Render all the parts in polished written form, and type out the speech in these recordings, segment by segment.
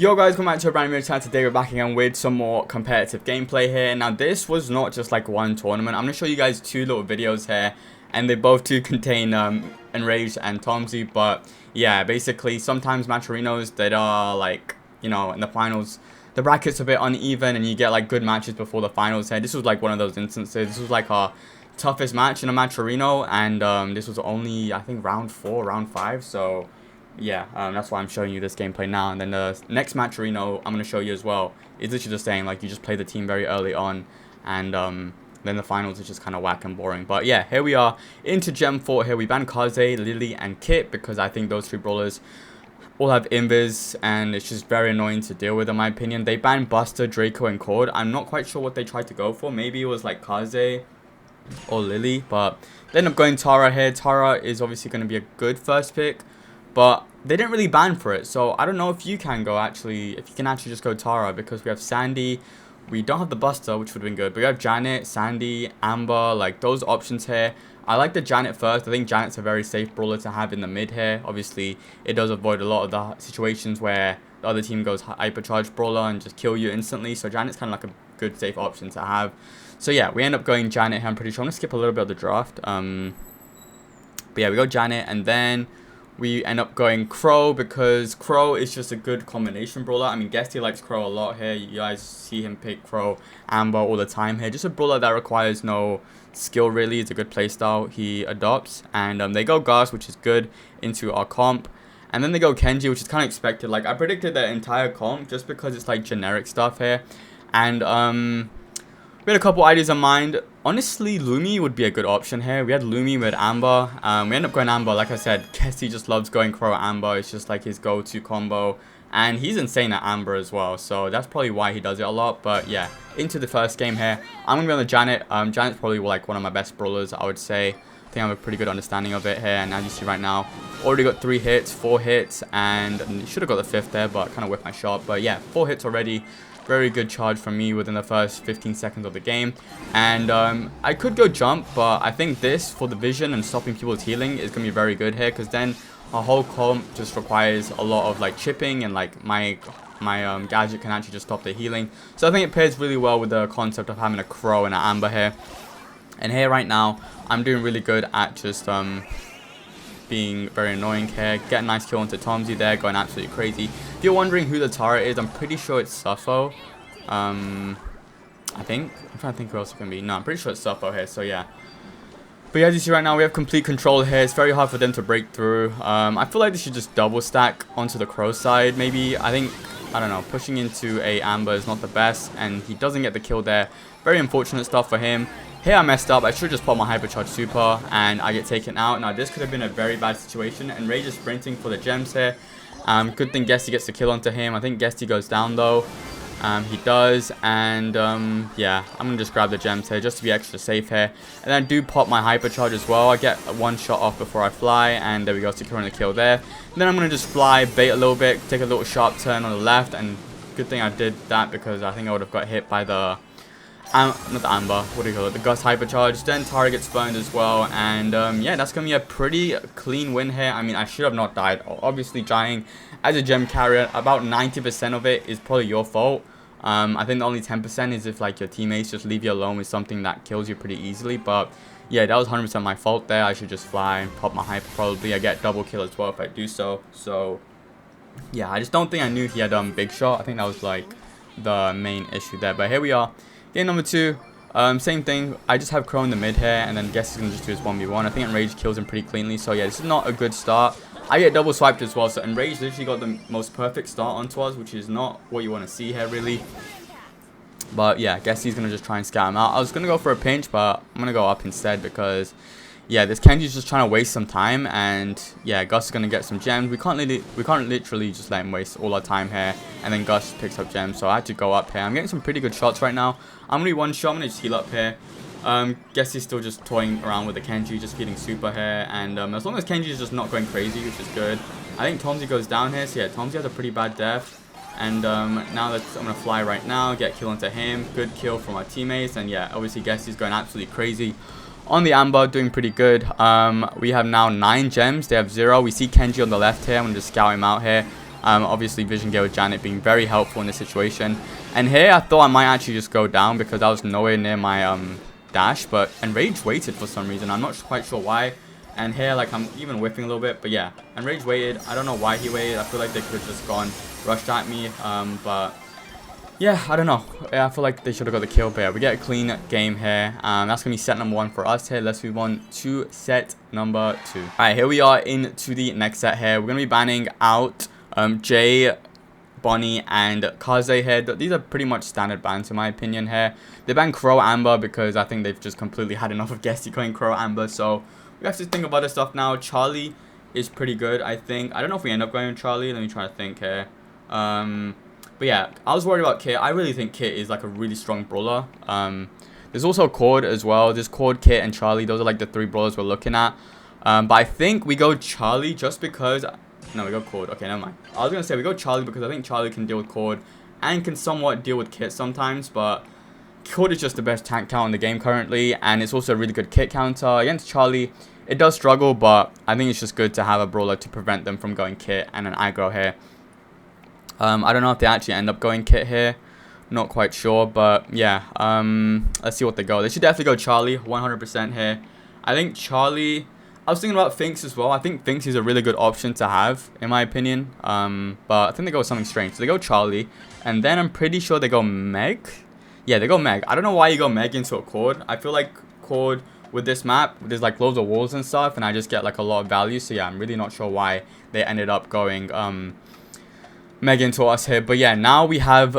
Yo guys, welcome back to a brand new channel. Today we're back again with some more competitive gameplay here. Now this was not just like one tournament. I'm going to show you guys two little videos here, and they both do contain Enraged and Tomsy. But yeah, basically sometimes Matcherinos that are like, you know, in the finals, the bracket's a bit uneven and you get like good matches before the finals here. This was like one of those instances. This was like our toughest match in a Matcherino, and this was only, I think, round 4, round 5, so yeah, that's why I'm showing you this gameplay now. And then the next Matcherino I'm going to show you as well is literally just saying, like, you just play the team very early on, and then the finals is just kind of whack and boring. But yeah, here we are into Gem 4 here. We banned Kaze, Lily, and Kit because I think those 3 brawlers all have invis, and it's just very annoying to deal with in my opinion. They banned Buster, Draco, and Cord. I'm not quite sure what they tried to go for. Maybe it was like Kaze or Lily, but they ended up going Tara here. Tara is obviously going to be a good first pick, but they didn't really ban for it, so I don't know if you can go actually, if you can actually just go Tara, because we have Sandy, we don't have the Buster, which would have been good, but we have Janet, Sandy, Amber, like those options here. I like the Janet first. I think Janet's a very safe brawler to have in the mid here. Obviously, it does avoid a lot of the situations where the other team goes hypercharged brawler and just kill you instantly, so Janet's kind of like a good safe option to have. So yeah, we end up going Janet here, I'm pretty sure. I'm going to skip a little bit of the draft. But yeah, we go Janet, and then we end up going Crow because Crow is just a good combination brawler. I mean, GUESTI likes Crow a lot here. You guys see him pick Crow, Amber all the time here. Just a brawler that requires no skill really. It's a good playstyle he adopts. And they go Gus, which is good, into our comp. And then they go Kenji, which is kind of expected. Like, I predicted the entire comp just because it's like generic stuff here. And we had a couple ideas in mind. Honestly, Lumi would be a good option here. We had Lumi with Amber. We ended up going Amber. Like I said, GUESTI just loves going Crow Amber. It's just like his go-to combo. And he's insane at Amber as well. So that's probably why he does it a lot. But yeah, into the first game here. I'm going to be on the Janet. Janet's probably like one of my best brawlers, I would say. I think I have a pretty good understanding of it here. And as you see right now, already got 3 hits, 4 hits. And should have got the 5th there, but kind of whipped my shot. But yeah, 4 hits already. Very good charge from me within the first 15 seconds of the game. And I could go jump, but I think this for the vision and stopping people's healing is going to be very good here, because then our whole comp just requires a lot of like chipping, and like my gadget can actually just stop the healing. So I think it pairs really well with the concept of having a Crow and an Amber here. And here right now I'm doing really good at just being very annoying here. Get a nice kill onto Tomsy there, going absolutely crazy. If you're wondering who the Tara is, I'm pretty sure it's Suffo. I think. I'm trying to think who else it can be. No, I'm pretty sure it's Suffo here, so yeah. But yeah, as you see right now, we have complete control here. It's very hard for them to break through. I feel like they should just double stack onto the Crow side, maybe. I don't know, pushing into a Amber is not the best, and he doesn't get the kill there. Very unfortunate stuff for him. Here I messed up. I should just put my hypercharge super, and I get taken out. Now this could have been a very bad situation, and Rage is sprinting for the gems here. Good thing GUESTI gets the kill onto him. I think GUESTI goes down though. He does, and yeah, I'm gonna just grab the gems here just to be extra safe here. And then I do pop my hypercharge as well. I get 1 shot off before I fly, and there we go, securing the kill there. And then I'm gonna just fly, bait a little bit, take a little sharp turn on the left, and good thing I did that, because I think I would have got hit by the not the Amber, what do you call it, the Gus hypercharge. Then Tara gets burned as well, and yeah, that's gonna be a pretty clean win here. I mean, I should have not died. Obviously, dying as a gem carrier, about 90% of it is probably your fault. I think the only 10% is if like your teammates just leave you alone with something that kills you pretty easily. But yeah, that was 100% my fault there. I should just fly and pop my hyper. Probably I get double kill as well if I do so. So yeah, I just don't think I knew he had big shot. I think that was like the main issue there. But here we are, game number 2. Same thing. I just have Crow in the mid here, and then GUESTI's gonna just do his 1v1. I think Enraged kills him pretty cleanly. So yeah, this is not a good start. I get double swiped as well, so Enraged literally got the most perfect start onto us, which is not what you want to see here really. But yeah, GUESTI's gonna just try and scout him out. I was gonna go for a pinch, but I'm gonna go up instead, because yeah, this Kenji's just trying to waste some time, and yeah, Gus is gonna get some gems. We can't literally just let him waste all our time here, and then Gus picks up gems. So I had to go up here. I'm getting some pretty good shots right now. I'm gonna be 1 shot. I'm gonna just heal up here. GUESTI's still just toying around with the Kenji, just feeding super here, and as long as Kenji is just not going crazy, which is good. I think Tomsy goes down here, so yeah, Tomsy has a pretty bad death. And now I'm gonna fly right now, get kill onto him. Good kill from our teammates, and yeah, obviously GUESTI's going absolutely crazy on the Amber, doing pretty good. We have now 9 gems, they have 0. We see Kenji on the left here. I'm gonna just scout him out here. Obviously, Vision Gale Janet being very helpful in this situation. And here, I thought I might actually just go down because I was nowhere near my dash. But Enrage waited for some reason. I'm not quite sure why. And here, like, I'm even whiffing a little bit. But yeah, Enrage waited. I don't know why he waited. I feel like they could have just gone rushed at me. But yeah, I don't know. Yeah, I feel like they should have got the kill. But yeah, we get a clean game here. That's going to be set number 1 for us here. Let's move on to set number 2. Alright, here we are into the next set here. We're going to be banning out Jay, Bonnie, and Kaze here. These are pretty much standard bans in my opinion here. They ban Crow Amber because I think they've just completely had enough of Guesty going Crow Amber. So we have to think of other stuff now. Charlie is pretty good, I think. I don't know if we end up going with Charlie. Let me try to think here. But yeah, I was worried about Kit. I really think Kit is like a really strong brawler. There's also Cord as well. There's Cord, Kit, and Charlie. Those are like the 3 brawlers we're looking at. But I think we go Charlie just because... No, we go Cord. Okay, never mind. I was going to say we go Charlie because I think Charlie can deal with Cord and can somewhat deal with Kit sometimes. But Cord is just the best tank count in the game currently. And it's also a really good Kit counter. Against Charlie, it does struggle, but I think it's just good to have a brawler to prevent them from going Kit and an aggro here. I don't know if they actually end up going Kit here. Not quite sure, but yeah. Let's see what they go. They should definitely go Charlie, 100% here. I think Charlie... I was thinking about Finks as well. I think Finks is a really good option to have, in my opinion. But I think they go with something strange. So they go Charlie, and then I'm pretty sure they go Meg. Yeah, they go Meg. I don't know why you go Meg into a Cord. I feel like Cord with this map, there's like loads of walls and stuff, and I just get like a lot of value. So yeah, I'm really not sure why they ended up going Meg into us here. But yeah, now we have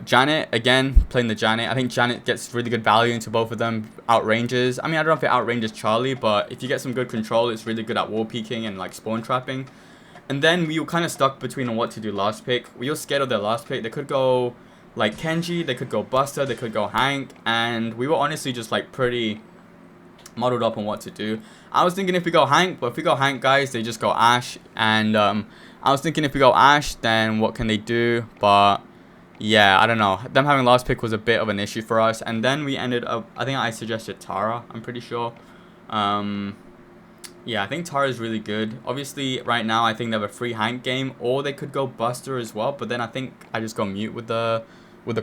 Janet again playing the Janet. I think Janet gets really good value into both of them. Outranges. I mean, I don't know if it outranges Charlie, but if you get some good control, it's really good at wall peeking and like spawn trapping. And then we were kind of stuck between on what to do last pick. We were scared of their last pick. They could go like Kenji, they could go Buster, they could go Hank, and we were honestly just like pretty muddled up on what to do. I was thinking if we go Hank, but if we go Hank, guys, they just go Ash. And I was thinking if we go Ash, then what can they do? But yeah, I don't know. Them having last pick was a bit of an issue for us. And then we ended up, I think I suggested Tara, I'm pretty sure. Yeah, I think Tara is really good. Obviously, right now, I think they have a free Hank game. Or they could go Buster as well. But then I think I just go mute with the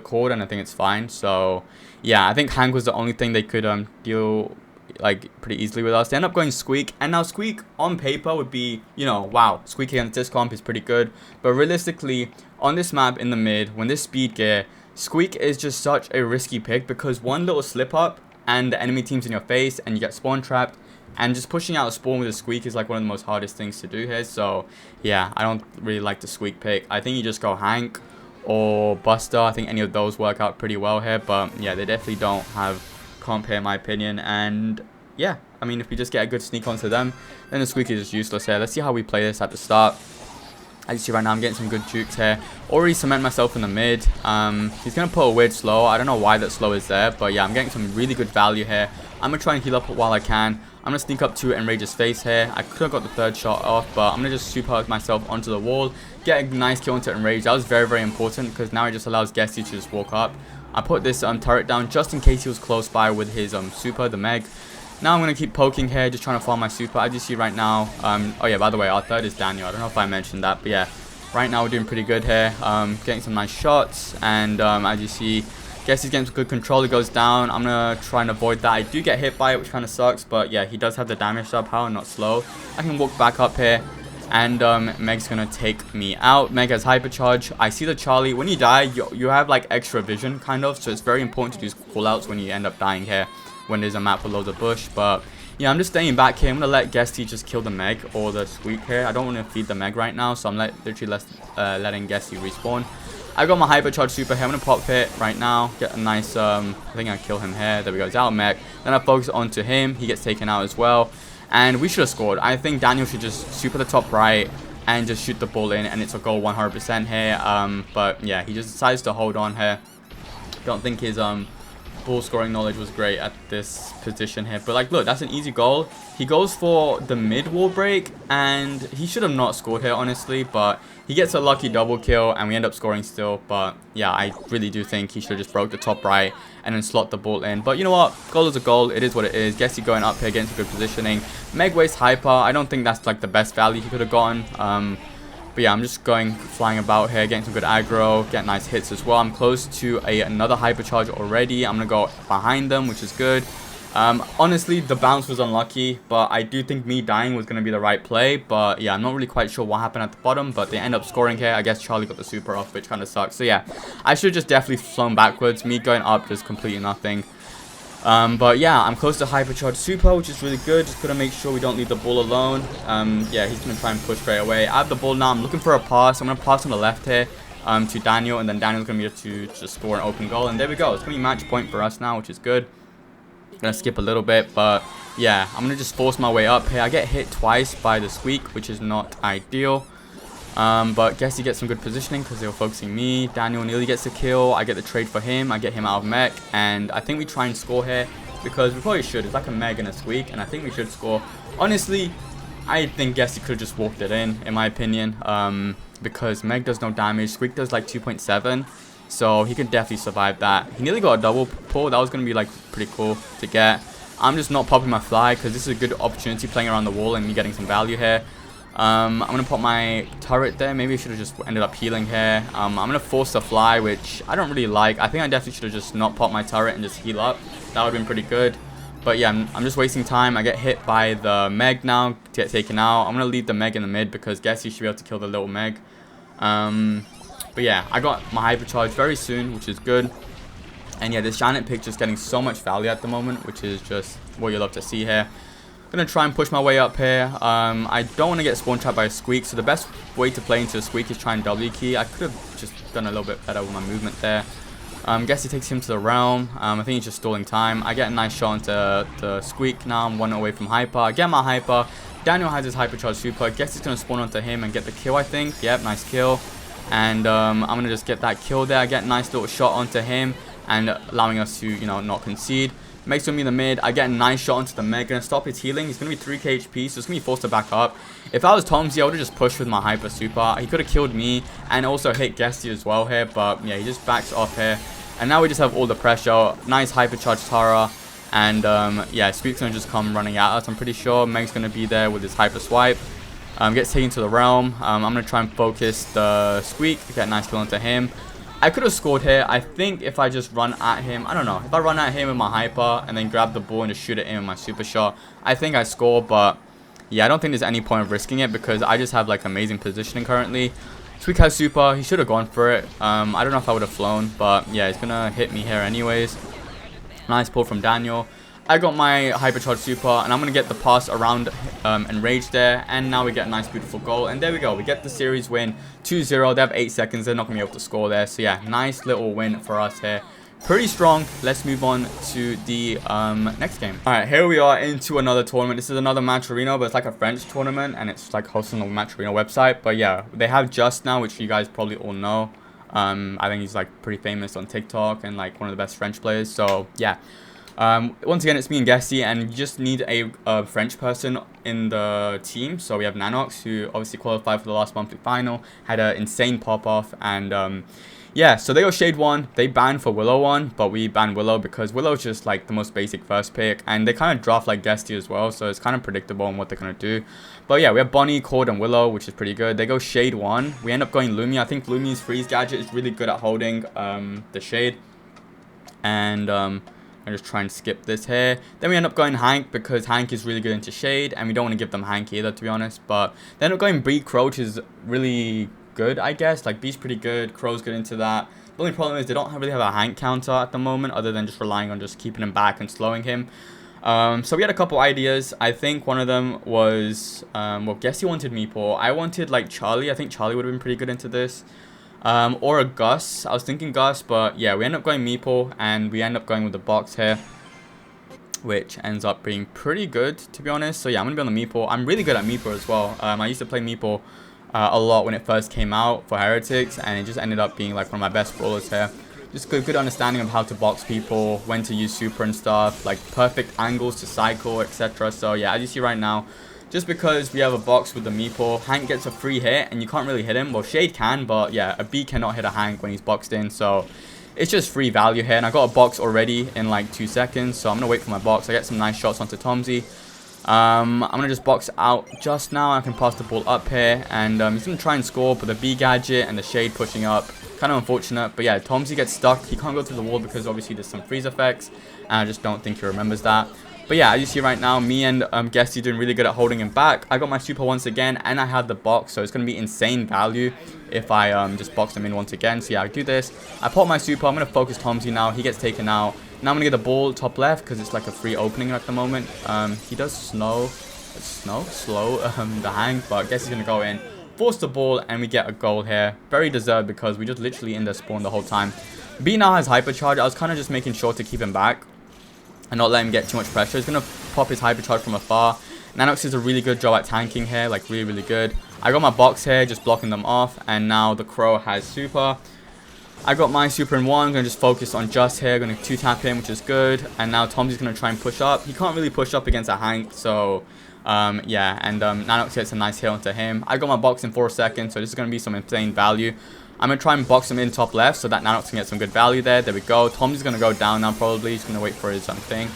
Cord, and I think it's fine. So yeah, I think Hank was the only thing they could deal like pretty easily with us. They end up going Squeak, and now Squeak on paper would be, you know, wow, Squeak against this comp is pretty good, but realistically on this map in the mid, when this speed gear, Squeak is just such a risky pick because one little slip up and the enemy team's in your face and you get spawn trapped, and just pushing out a spawn with a Squeak is like one of the most hardest things to do here. So yeah, I don't really like the Squeak pick. I think you just go Hank or Buster. I think any of those work out pretty well here, but yeah, they definitely don't have comp here in my opinion. And yeah, I mean, if we just get a good sneak onto them, then the Squeak is just useless here. Let's see how we play this at the start. As you see right now, I'm getting some good jukes here. Already cement myself in the mid. He's going to put a weird slow. I don't know why that slow is there, but yeah, I'm getting some really good value here. I'm going to try and heal up while I can. I'm going to sneak up to Enrage's face here. I could have got the 3rd shot off, but I'm going to just super myself onto the wall. Get a nice kill into Enrage. That was very, very important because now it just allows Guesty to just walk up. I put this turret down just in case he was close by with his super, the Meg. Now I'm going to keep poking here, just trying to farm my super. As you see right now, oh yeah, by the way, our 3rd is Daniel. I don't know if I mentioned that, but yeah, right now we're doing pretty good here. Getting some nice shots, and as you see, Guess he's getting some good control. He goes down. I'm going to try and avoid that. I do get hit by it, which kind of sucks, but yeah, he does have the damage up, power, not slow. I can walk back up here, and Meg's going to take me out. Meg has hypercharge. I see the Charlie. When you die, you have like extra vision, kind of, so it's very important to use callouts when you end up dying here, when there's a map with loads of bush. But yeah, I'm just staying back here. I'm going to let Guesty just kill the Meg or the Squeak here. I don't want to feed the Meg right now, so I'm literally letting Guesty respawn. I got my hypercharge super here. I'm going to pop it right now. Get a nice, I think I kill him here. There we go. It's out Meg. Then I focus onto him. He gets taken out as well. And we should have scored. I think Daniel should just super the top right and just shoot the ball in, and it's a goal 100% here. But yeah, he just decides to hold on here. Don't think his ball scoring knowledge was great at this position here, but like, look, that's an easy goal. He goes for the mid wall break, and he should have not scored here, honestly, but he gets a lucky double kill and we end up scoring still. But yeah, I really do think he should have just broke the top right and then slot the ball in. But you know what, goal is a goal. It is what it is. Guesty going up here, getting some good positioning. Meg wastes hyper. I don't think that's like the best value he could have gotten. But But yeah, I'm just flying about here, getting some good aggro, getting nice hits as well. I'm close to another hypercharge already. I'm going to go behind them, which is good. Honestly, the bounce was unlucky, but I do think me dying was going to be the right play. But yeah, I'm not really quite sure what happened at the bottom, but they end up scoring here. I guess Charlie got the super off, which kind of sucks. So yeah, I should have just definitely flown backwards. Me going up just completely nothing. But yeah, I'm close to hypercharge super, which is really good. Just gonna make sure we don't leave the ball alone. Yeah, he's gonna try and push straight away. I have the ball now. I'm looking for a pass. I'm gonna pass on the left here to Daniel, and then Daniel's gonna be able to just score an open goal. And there we go. It's gonna be match point for us now, which is good. Gonna skip a little bit, but yeah, I'm gonna just force my way up here. I get hit twice by the squeak, which is not ideal. But guess he gets some good positioning because they were focusing me. Daniel nearly gets a kill. I get the trade for him. I get him out of mech, and I think we try and score here because we probably should. It's like a meg and a squeak, and I think we should score. Honestly, I think Guesty could have just walked it in my opinion, because meg does no damage. Squeak does like 2.7, so he can definitely survive that. He nearly got a double pull. That was gonna be like pretty cool to get. I'm just not popping my fly because this is a good opportunity playing around the wall and me getting some value here. I'm going to pop my turret there. Maybe I should have just ended up healing here. I'm going to force the fly, which I don't really like. I think I definitely should have just not popped my turret and just heal up. That would have been pretty good. But yeah, I'm just wasting time. I get hit by the meg now, get taken out. I'm going to leave the meg in the mid because guess you should be able to kill the little meg. But yeah, I got my hypercharge very soon, which is good. And yeah, this Janet pick just getting so much value at the moment, which is just what you love to see here. Gonna try and push my way up here. I don't want to get spawn trapped by a squeak, so the best way to play into a squeak is try and W key. I could have just done a little bit better with my movement there. Guess he takes him to the realm. I think he's just stalling time. I get a nice shot into the squeak now. I'm 1 away from hyper. I get my hyper. Daniel has his hypercharge super. Guess he's gonna spawn onto him and get the kill, I think. Yep, nice kill. And I'm gonna just get that kill there. I get a nice little shot onto him and allowing us to, you know, not concede. Makes with me in the mid. I get a nice shot onto the meg. Gonna stop his healing. He's gonna be 3k HP, so it's gonna be forced to back up. If I was Tomsy, I would have just pushed with my hyper super. He could have killed me and also hit Guesty as well here, but yeah, he just backs off here. And now we just have all the pressure. Nice hypercharge Tara, and yeah, Squeak's gonna just come running at us. I'm pretty sure Meg's gonna be there with his hyper swipe. Gets taken to the realm. I'm gonna try and focus the Squeak to get a nice kill onto him. I could have scored here. I think if I just run at him, I don't know. If I run at him with my hyper and then grab the ball and just shoot it in with my super shot, I think I score. But yeah, I don't think there's any point of risking it because I just have like amazing positioning currently. Squeak has super. He should have gone for it. I don't know if I would have flown, but yeah, he's gonna hit me here anyways. Nice pull from Daniel. I got my hypercharge super, and I'm going to get the pass around Enrage there. And now we get a nice, beautiful goal. And there we go. We get the series win 2-0. They have 8 seconds. They're not going to be able to score there. So, yeah, nice little win for us here. Pretty strong. Let's move on to the next game. All right, here we are into another tournament. This is another MATCHERINO, but it's like a French tournament. And it's like hosted on the MATCHERINO website. But, yeah, they have Just now, which you guys probably all know. I think he's like pretty famous on TikTok and like one of the best French players. So, yeah. Once again, it's me and Guesty, and you just need a French person in the team. So we have Nanox, who obviously qualified for the last monthly final, had an insane pop-off, and yeah, so they go Shade 1, they banned for Willow 1, but we banned Willow because Willow's just like the most basic first pick, and they kind of draft like Guesty as well, so it's kind of predictable on what they're going to do. But yeah, we have Bonnie, Cord, and Willow, which is pretty good. They go Shade 1, we end up going Lumi. I think Lumi's freeze gadget is really good at holding the Shade, and I just try and skip this here. Then we end up going Hank because Hank is really good into Shade, and we don't want to give them Hank either, to be honest. But they end up going Bee Crow, which is really good, I guess. Like, Bee's pretty good, Crow's good into that. The only problem is they don't really have a Hank counter at the moment, other than just relying on just keeping him back and slowing him. So we had a couple ideas. I think one of them was, well, Guesty wanted Meeple. I wanted, like, Charlie. I think Charlie would have been pretty good into this. Or a Gus. I was thinking Gus, but yeah, we end up going Meeple, and we end up going with the box here, which ends up being pretty good, to be honest. So yeah, I'm gonna be on the Meeple. I'm really good at Meeple as well. I used to play Meeple a lot when it first came out for Heretics, and it just ended up being like one of my best brawlers here. Just good understanding of how to box people, when to use super and stuff, like perfect angles to cycle, etc. So yeah, as you see right now, just because we have a box with the Meeple, Hank gets a free hit, and you can't really hit him. Well, Shade can, but yeah, a Bee cannot hit a Hank when he's boxed in, so it's just free value here. And I got a box already in like 2 seconds, so I'm going to wait for my box. I get some nice shots onto Tomsy. I'm going to just box out just now. I can pass the ball up here. And he's going to try and score, but the B gadget and the shade pushing up. Kind of unfortunate. But yeah, Tomsy gets stuck. He can't go through the wall because obviously there's some freeze effects. And I just don't think he remembers that. But yeah, as you see right now, me and GUESTI doing really good at holding him back. I got my super once again, and I had the box, so it's going to be insane value if I just box him in once again. So yeah, I do this. I pop my super. I'm going to focus Tomsy now. He gets taken out. Now I'm going to get the ball top left because it's like a free opening at the moment. He does slow the hang, but I guess he's going to go in. Force the ball, and we get a goal here. Very deserved because we just literally in the spawn the whole time. B now has hypercharge. I was kind of just making sure to keep him back and not let him get too much pressure. He's going to pop his hypercharge from afar. Nanox does a really good job at tanking here, like really good. I got my box here, just blocking them off, and now the Crow has super. I got my super in one. I'm going to just focus on Just here. Going to 2-tap him, which is good. And now Tomsy's going to try and push up. He can't really push up against a Hank, so yeah. And Nanox gets a nice hit onto him. I got my box in 4 seconds, so this is going to be some insane value. I'm going to try and box him in top left so that Nanox can get some good value there. There we go. Tomsy's going to go down now probably. He's going to wait for his thing.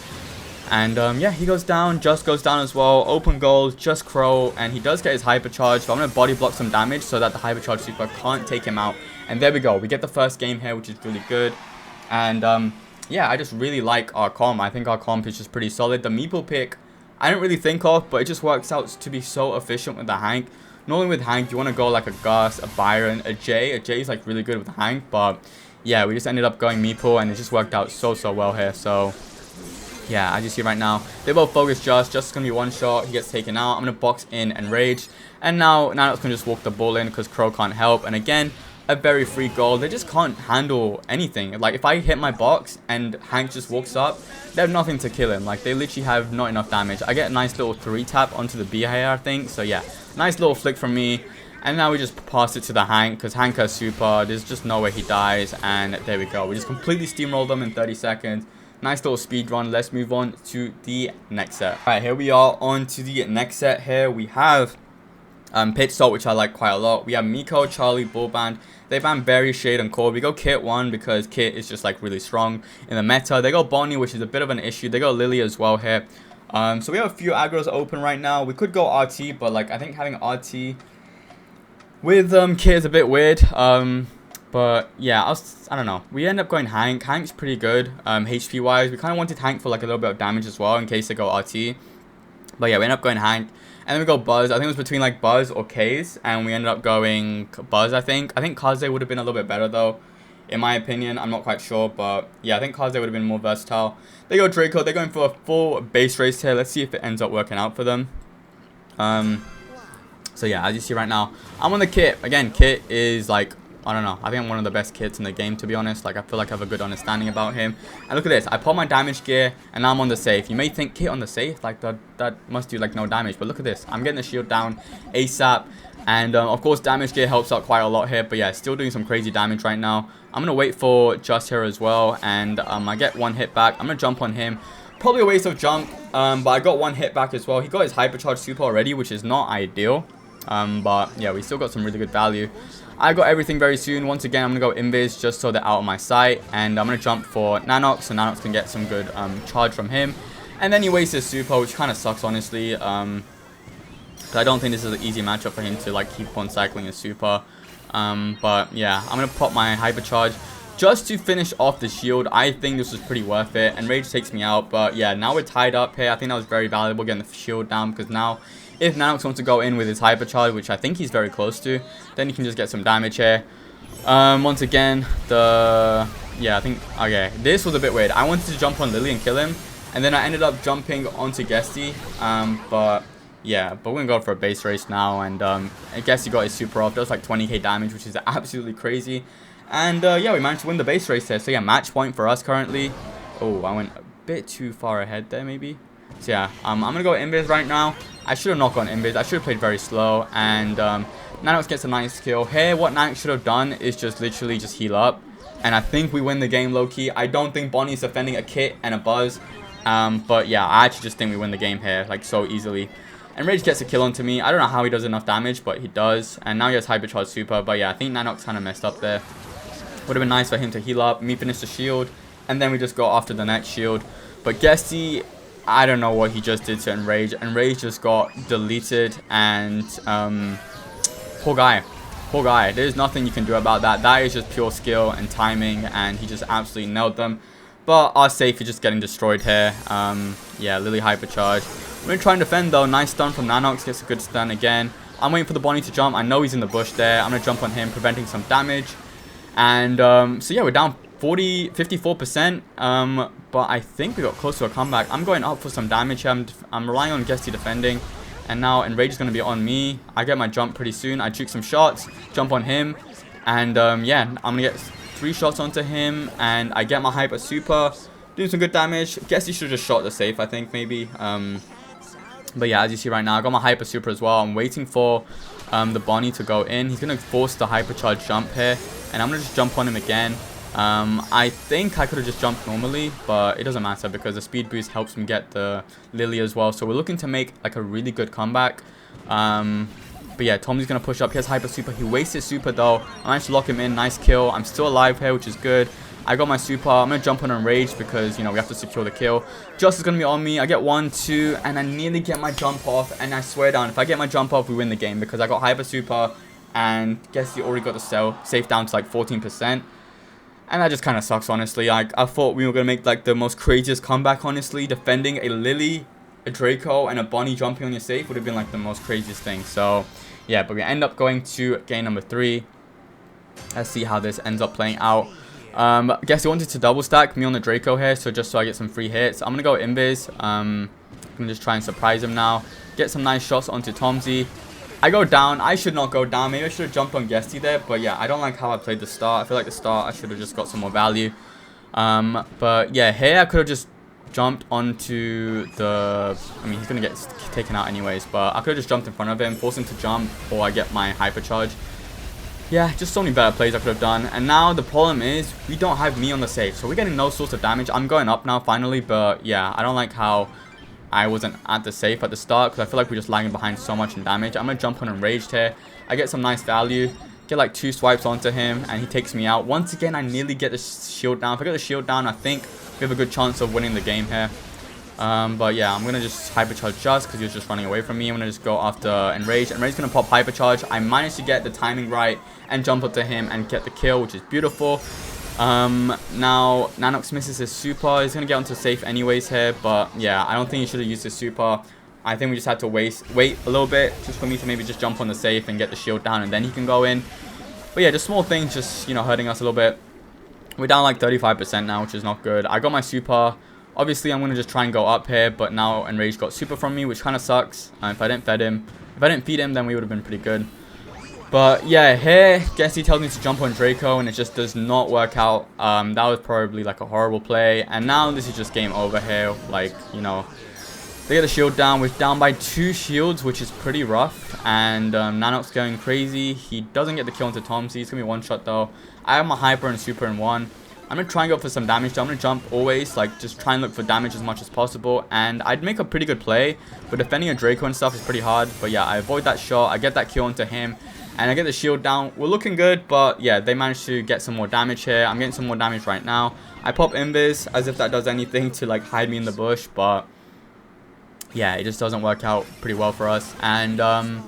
And yeah, he goes down. Just goes down as well. Open goal, Just Crow. And he does get his hypercharge. So I'm going to body block some damage so that the hypercharge super can't take him out. And there we go. We get the first game here, which is really good. And yeah, I just really like our comp. I think our comp is just pretty solid. The Meeple pick, I didn't really think of, but it just works out to be so efficient with the Hank. Normally with Hank, you want to go like a Gus, a Byron, a Jay. A Jay is like really good with Hank, but yeah, we just ended up going Meeple, and it just worked out so well here. So yeah, as you see right now, they both focus Just is going to be one shot. He gets taken out. I'm going to box in and rage. And now Nanox can just walk the ball in because Crow can't help. And again, a very free goal. They just can't handle anything. Like if I hit my box and Hank just walks up, they have nothing to kill him. Like they literally have not enough damage. I get a nice little 3-tap onto the B here, I think. So yeah, nice little flick from me. And now we just pass it to the Hank because Hank has super. There's just no way he dies. And there we go. We just completely steamrolled them in 30 seconds. Nice little speed run. Let's move on to the next set. All right, here we are on to the next set. Here we have Pitch Salt, which I like quite a lot. We have Miko, Charlie, Bull Band. They ban Berry, Shade, and Core. We go Kit 1 because Kit is just like really strong in the meta. They go Bonnie, which is a bit of an issue. They go Lily as well here. So we have a few aggros open right now. We could go RT, but like I think having RT with Kit is a bit weird. But yeah, I don't know. We end up going Hank. Hank's pretty good HP wise. We kind of wanted Hank for like a little bit of damage as well in case they go RT. But yeah, we end up going Hank. And then we go Buzz. I think it was between like Buzz or Kaze. And we ended up going Buzz, I think. I think Kaze would have been a little bit better though. In my opinion, I'm not quite sure. But yeah, I think Kaze would have been more versatile. They go Draco. They're going for a full base race here. Let's see if it ends up working out for them. So yeah, as you see right now, I'm on the Kit. Again, Kit is like, I don't know. I think I'm one of the best Kits in the game, to be honest. Like, I feel like I have a good understanding about him. And look at this. I pop my damage gear, and now I'm on the safe. You may think Kit on the safe, like, that must do, like, no damage. But look at this. I'm getting the shield down ASAP. And, of course, damage gear helps out quite a lot here. But, yeah, still doing some crazy damage right now. I'm going to wait for Just here as well. And I get 1 hit back. I'm going to jump on him. Probably a waste of jump. But I got 1 hit back as well. He got his hypercharge super already, which is not ideal. But, yeah, we still got some really good value. I got everything very soon. Once again, I'm going to go Invis just so they're out of my sight. And I'm going to jump for Nanox, so Nanox can get some good charge from him. And then he wastes his super, which kind of sucks, honestly. But I don't think this is an easy matchup for him to like keep on cycling his super. But yeah, I'm going to pop my hypercharge just to finish off the shield. I think this was pretty worth it. And Rage takes me out. But yeah, now we're tied up here. I think that was very valuable getting the shield down because now if Nanox wants to go in with his hypercharge, which I think he's very close to, then he can just get some damage here. Once again, yeah, I think, okay, this was a bit weird. I wanted to jump on Lily and kill him, and then I ended up jumping onto GUESTI. But yeah, but we're gonna go for a base race now, and I guess he got his super off. Does like 20k damage, which is absolutely crazy. And yeah, we managed to win the base race there. So yeah, match point for us currently. Oh, I went a bit too far ahead there, maybe. So yeah, I'm gonna go Invis right now. I should have not gone Invis. I should have played very slow. And Nanox gets a nice kill. Here, what Nanox should have done is just literally just heal up. And I think we win the game low-key. I don't think Bonnie's defending a Kit and a Buzz. But yeah, I actually just think we win the game here, like so easily. And Rage gets a kill onto me. I don't know how he does enough damage, but he does. And now he has Hypercharge Super. But yeah, I think Nanox kind of messed up there. Would have been nice for him to heal up, me finish the shield, and then we just go after the next shield. But GUESTI, I don't know what he just did to Enrage. Enrage just got deleted, and poor guy. Poor guy. There's nothing you can do about that. That is just pure skill and timing, and he just absolutely nailed them. But our safe is just getting destroyed here. Yeah, Lily hypercharge. We're going to try and defend though. Nice stun from Nanox. Gets a good stun again. I'm waiting for the Bonnie to jump. I know he's in the bush there. I'm going to jump on him, preventing some damage. And so yeah, we're down 54%. But I think we got close to a comeback. I'm going up for some damage here. I'm relying on GUESTI defending. And now Enrage is going to be on me. I get my jump pretty soon. I juke some shots, jump on him. And yeah, I'm going to get 3 shots onto him. And I get my hyper super. Doing some good damage. GUESTI should have just shot the safe, I think, maybe. But yeah, as you see right now, I got my hyper super as well. I'm waiting for the Bonnie to go in. He's going to force the hypercharge jump here. And I'm going to just jump on him again. I think I could have just jumped normally, but it doesn't matter because the speed boost helps me get the Lily as well. So we're looking to make like a really good comeback. But yeah, Tom's going to push up. He has hyper super. He wasted super though. I managed to lock him in. Nice kill. I'm still alive here, which is good. I got my super. I'm going to jump on Enrage because, you know, we have to secure the kill. Just is going to be on me. I get 1, 2, and I nearly get my jump off. And I swear down, if I get my jump off, we win the game because I got hyper super. And guess you already got the safe down to like 14%. And that just kind of sucks, honestly. I thought we were going to make like the most craziest comeback, honestly. Defending a Lily, a Draco, and a Bonnie jumping on your safe would have been like the most craziest thing. So, yeah, but we end up going to game number 3. Let's see how this ends up playing out. I guess he wanted to double stack me on the Draco here, so just so I get some free hits. I'm going to go Invis. I'm going to just try and surprise him now. Get some nice shots onto Tomsy. I go down. I should not go down. Maybe I should have jumped on GUESTI there. But yeah, I don't like how I played the start. I feel like the start, I should have just got some more value. But yeah, here I could have just jumped onto the... I mean, he's going to get taken out anyways. But I could have just jumped in front of him, force him to jump, or I get my hypercharge. Yeah, just so many better plays I could have done. And now the problem is we don't have me on the safe. So we're getting no source of damage. I'm going up now finally. But yeah, I don't like how I wasn't at the safe at the start because I feel like we're just lagging behind so much in damage. I'm going to jump on Enraged here. I get some nice value. Get like 2 swipes onto him and he takes me out. Once again, I nearly get the shield down. If I get the shield down, I think we have a good chance of winning the game here. But yeah, I'm going to just hypercharge just because he was just running away from me. I'm going to just go after Enraged. Enraged's going to pop hypercharge. I managed to get the timing right and jump up to him and get the kill, which is beautiful. Now Nanox misses his super. He's gonna get onto safe anyways here, but yeah, I don't think he should have used his super. I think we just had to wait a little bit just for me to maybe just jump on the safe and get the shield down and then he can go in. But yeah, just small things just, you know, hurting us a little bit. We're down like 35% now, which is not good. I got my super. Obviously I'm gonna just try and go up here, but now Enrage got super from me, which kind of sucks. If I didn't feed him, then we would have been pretty good. But yeah, here, GUESTI tells me to jump on Draco, and it just does not work out. That was probably like a horrible play. And now this is just game over here. Like, you know, they get the shield down. We're down by 2 shields, which is pretty rough. And Nanox going crazy. He doesn't get the kill into Tomsy. It's going to be 1 shot though. I have my hyper and super in 1. I'm going to try and go for some damage. I'm going to jump always, like just try and look for damage as much as possible. And I'd make a pretty good play. But defending a Draco and stuff is pretty hard. But yeah, I avoid that shot. I get that kill into him. And I get the shield down. We're looking good, but yeah, they managed to get some more damage here. I'm getting some more damage right now. I pop Invis as if that does anything to like hide me in the bush, but yeah, it just doesn't work out pretty well for us. And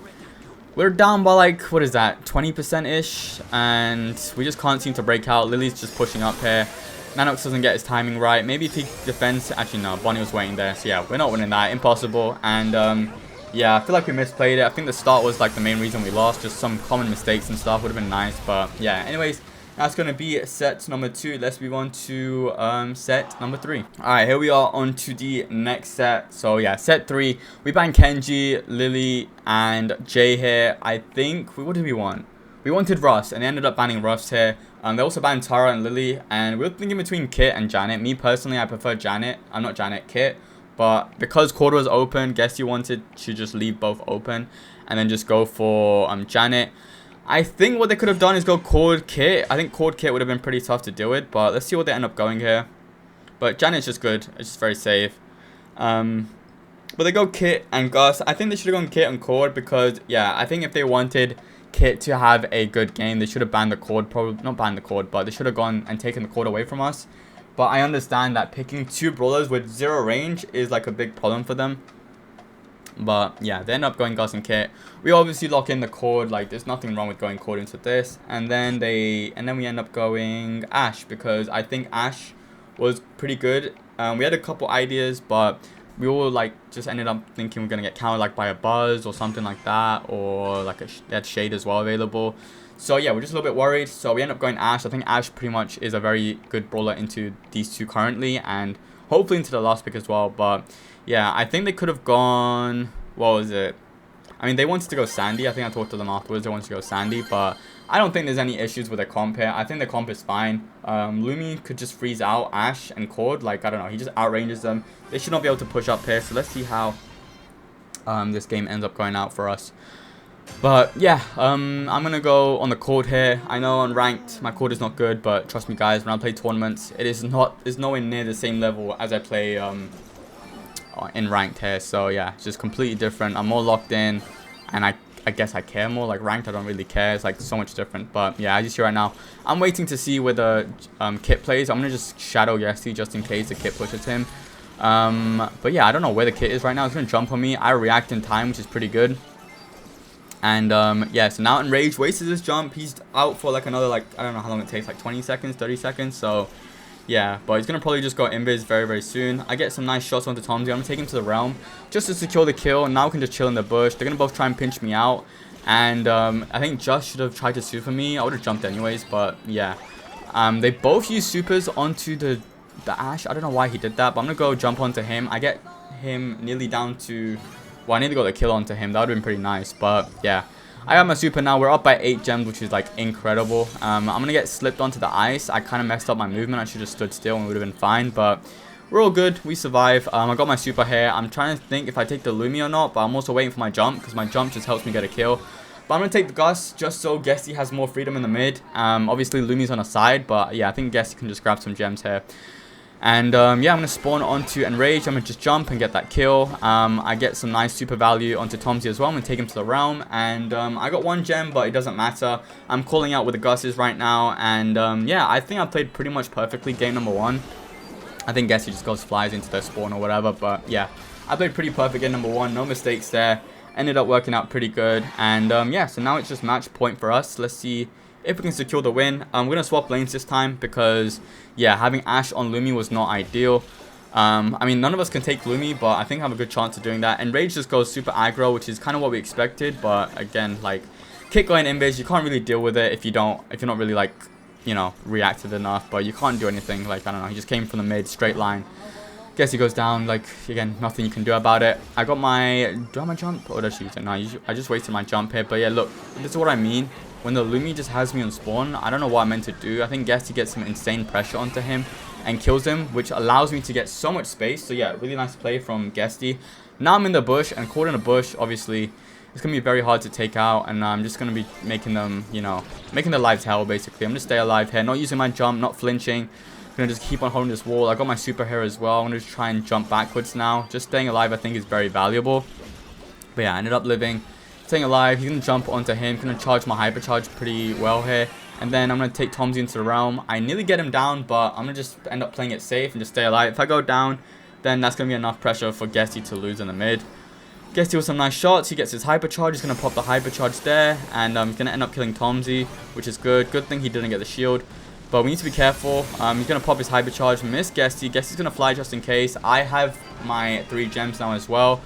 we're down by like, what is that, 20%-ish, and we just can't seem to break out. Lily's just pushing up here. Nanox doesn't get his timing right. Maybe if he defends, actually no, Bonnie was waiting there, so yeah, we're not winning that. Impossible. And yeah, I feel like we misplayed it. I think the start was like the main reason we lost. Just some common mistakes and stuff would have been nice. But yeah, anyways, that's going to be set number 2. Let's move on to set number 3. Alright, here we are on to the next set. So yeah, set 3. We banned Kenji, Lily, and Jay here. I think, what did we want? We wanted Russ, and they ended up banning Russ here. They also banned Tara and Lily. And we were thinking between Kit and Janet. Me personally, I prefer Janet. I'm not Janet, Kit. But because quarter was open, GUESTI wanted to just leave both open and then just go for Janet. I think what they could have done is go Cord Kit. I think Cord Kit would have been pretty tough to deal with, but let's see what they end up going here. But Janet's just good. It's just very safe. But they go Kit and Gus. I think they should have gone Kit and Cord because, yeah, I think if they wanted Kit to have a good game, they should have banned the Cord. Probably not banned the Cord, but they should have gone and taken the Cord away from us. But I understand that picking 2 brawlers with 0 range is like a big problem for them. But yeah, they end up going Gus and Kit. We obviously lock in the cord, like there's nothing wrong with going cord into this. And then we end up going Ash, because I think Ash was pretty good. We had a couple ideas, but we all like just ended up thinking we're gonna get countered like by a Buzz or something like that, or like they had Shade as well available. So yeah, we're just a little bit worried. So we end up going Ash. I think Ash pretty much is a very good brawler into these 2 currently, and hopefully into the last pick as well. But yeah, I think they could have gone, what was it? I mean, they wanted to go Sandy. I think I talked to them afterwards. They wanted to go Sandy, but I don't think there's any issues with their comp here. I think the comp is fine. Lumi could just freeze out Ash and Cord. Like, I don't know. He just outranges them. They should not be able to push up here. So let's see how this game ends up going out for us. But yeah, I'm going to go on the Cord here. I know on ranked, my Cord is not good, but trust me guys, when I play tournaments, it's nowhere near the same level as I play in ranked here. So yeah, it's just completely different. I'm more locked in, and I guess I care more. Like ranked, I don't really care. It's like so much different. But yeah, as you see right now, I'm waiting to see where the Kit plays. I'm gonna just shadow Yesti just in case the Kit pushes him. But yeah, I don't know where the Kit is right now. It's gonna jump on me. I react in time, which is pretty good. And yeah, so now Enrage wasted his jump. He's out for like another, like, I don't know how long it takes, like 20 seconds, 30 seconds. So yeah, but he's going to probably just go invis very, very soon. I get some nice shots onto Tomsy. I'm going to take him to the realm just to secure the kill. And now we can just chill in the bush. They're going to both try and pinch me out. And I think Just should have tried to super me. I would have jumped anyways, but yeah. They both use supers onto the Ash. I don't know why he did that, but I'm going to go jump onto him. I get him nearly down to... Well, I need to go the kill onto him. That would have been pretty nice, but yeah. I got my super now. We're up by 8 gems, which is like incredible. I'm going to get slipped onto the ice. I kind of messed up my movement. I should have stood still and we would have been fine, but we're all good. We survive. I got my super here. I'm trying to think if I take the Lumi or not, but I'm also waiting for my jump because my jump just helps me get a kill. But I'm going to take the Gus just so Guesty has more freedom in the mid. Obviously, Lumi's on the side, but yeah, I think Guesty can just grab some gems here. And yeah, I'm going to spawn onto Enrage. I'm going to just jump and get that kill. I get some nice super value onto Tomsy as well. I'm going to take him to the realm. And I got 1 gem, but it doesn't matter. I'm calling out where the Gus's right now. And yeah, I think I played pretty much perfectly game number 1. I think Guessy just goes flies into their spawn or whatever. But yeah, I played pretty perfect game number 1. No mistakes there. Ended up working out pretty good. And yeah, so now it's just match point for us. Let's see if we can secure the win. I'm going to swap lanes this time because, yeah, having Ash on Lumi was not ideal. I mean, none of us can take Lumi, but I think I have a good chance of doing that. And Rage just goes super aggro, which is kind of what we expected. But again, like, Kit going invis, you can't really deal with it if you're not really, like, you know, reactive enough. But you can't do anything. Like, I don't know, he just came from the mid, straight line. Guess he goes down. Like, again, nothing you can do about it. I got my... Do I have my jump? Or did I shoot it? No, I just wasted my jump here. But yeah, look, this is what I mean. When the Lumi just has me on spawn, I don't know what I'm meant to do. I think Guesty gets some insane pressure onto him and kills him, which allows me to get so much space. So yeah, really nice play from Guesty. Now I'm in the bush, and caught in a bush, obviously, it's going to be very hard to take out. And I'm just going to be making them, you know, making their lives hell, basically. I'm going to stay alive here, not using my jump, not flinching. I'm going to just keep on holding this wall. I got my super here as well. I'm going to try and jump backwards now. Just staying alive, I think, is very valuable. But yeah, I ended up living. Staying alive, he's going to jump onto him, going to charge my hypercharge pretty well here. And then I'm going to take Tomsy into the realm. I nearly get him down, but I'm going to just end up playing it safe and just stay alive. If I go down, then that's going to be enough pressure for Guesty to lose in the mid. Guesty with some nice shots, he gets his hypercharge, he's going to pop the hypercharge there. And he's going to end up killing Tomsy, which is good. Good thing he didn't get the shield. But we need to be careful. He's going to pop his hypercharge, miss Guesty. Guesty's going to fly just in case. I have my 3 gems now as well.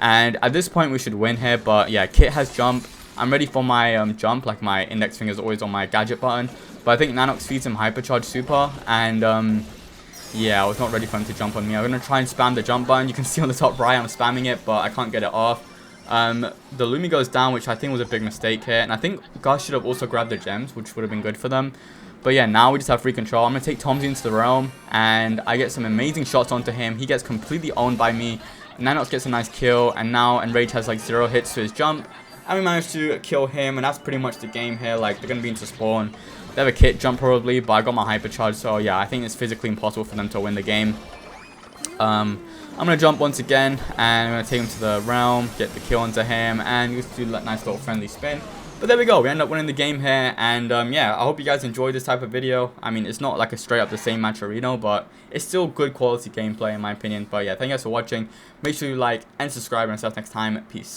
And at this point, we should win here. But yeah, Kit has jump. I'm ready for my jump. Like, my index finger is always on my gadget button. But I think Nanox feeds him hypercharge super. And yeah, I was not ready for him to jump on me. I'm going to try and spam the jump button. You can see on the top right, I'm spamming it, but I can't get it off. The Lumi goes down, which I think was a big mistake here. And I think Gus should have also grabbed the gems, which would have been good for them. But yeah, now we just have free control. I'm going to take Tomsy into the realm. And I get some amazing shots onto him. He gets completely owned by me. Nanox gets a nice kill, and now Enrage has like 0 hits to his jump, and we managed to kill him, and that's pretty much the game here. Like, they're going to be into spawn. They have a Kit jump probably, but I got my hypercharge, so yeah, I think it's physically impossible for them to win the game. I'm going to jump once again, and I'm going to take him to the realm, get the kill onto him, and just do that nice little friendly spin. But there we go, we end up winning the game here, and yeah, I hope you guys enjoyed this type of video. I mean, it's not like a straight up the same MATCHERINO, but it's still good quality gameplay in my opinion. But yeah, thank you guys for watching. Make sure you like and subscribe, and I'll see you next time. Peace.